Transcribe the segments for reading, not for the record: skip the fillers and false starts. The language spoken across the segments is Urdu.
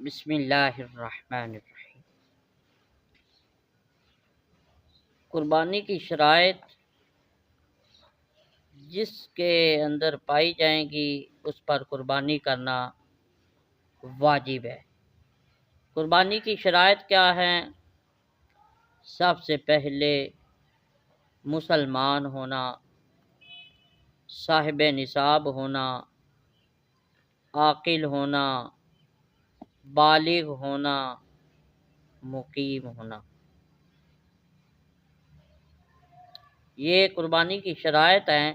بسم اللہ الرحمن الرحیم۔ قربانی کی شرائط جس کے اندر پائی جائیں گی اس پر قربانی کرنا واجب ہے۔ قربانی کی شرائط کیا ہیں؟ سب سے پہلے مسلمان ہونا، صاحب نصاب ہونا، عاقل ہونا، بالغ ہونا، مقیم ہونا۔ یہ قربانی کی شرائط ہیں۔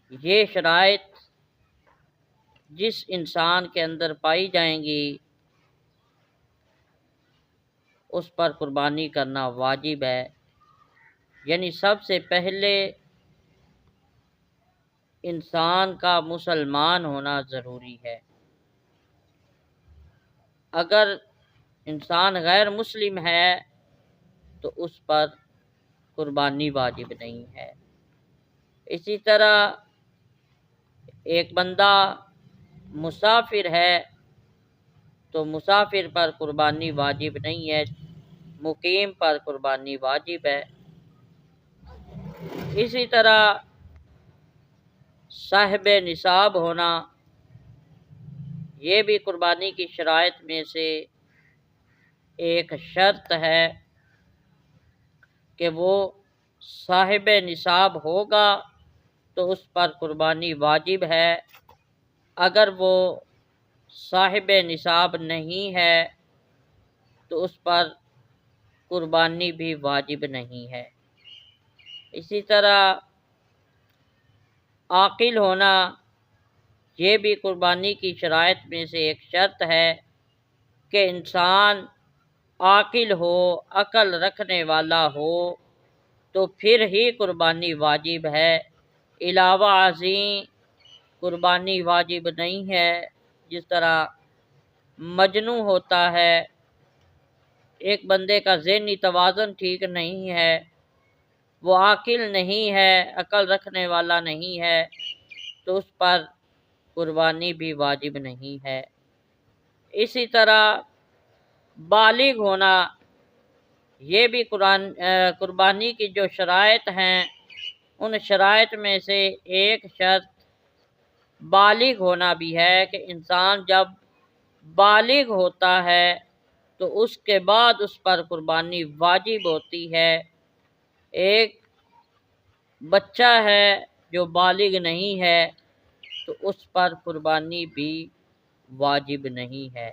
یہ شرائط جس انسان کے اندر پائی جائیں گی اس پر قربانی کرنا واجب ہے۔ یعنی سب سے پہلے انسان کا مسلمان ہونا ضروری ہے۔ اگر انسان غیر مسلم ہے تو اس پر قربانی واجب نہیں ہے۔ اسی طرح ایک بندہ مسافر ہے تو مسافر پر قربانی واجب نہیں ہے، مقیم پر قربانی واجب ہے۔ اسی طرح صاحب نصاب ہونا، یہ بھی قربانی کی شرائط میں سے ایک شرط ہے کہ وہ صاحب نصاب ہوگا تو اس پر قربانی واجب ہے۔ اگر وہ صاحب نصاب نہیں ہے تو اس پر قربانی بھی واجب نہیں ہے۔ اسی طرح عاقل ہونا، یہ بھی قربانی کی شرائط میں سے ایک شرط ہے کہ انسان عاقل ہو، عقل رکھنے والا ہو تو پھر ہی قربانی واجب ہے۔ علاوہ ازیں قربانی واجب نہیں ہے۔ جس طرح مجنون ہوتا ہے، ایک بندے کا ذہنی توازن ٹھیک نہیں ہے، وہ عاقل نہیں ہے، عقل رکھنے والا نہیں ہے تو اس پر قربانی بھی واجب نہیں ہے۔ اسی طرح بالغ ہونا، یہ بھی قربانی کی جو شرائط ہیں ان شرائط میں سے ایک شرط بالغ ہونا بھی ہے کہ انسان جب بالغ ہوتا ہے تو اس کے بعد اس پر قربانی واجب ہوتی ہے۔ ایک بچہ ہے جو بالغ نہیں ہے تو اس پر قربانی بھی واجب نہیں ہے۔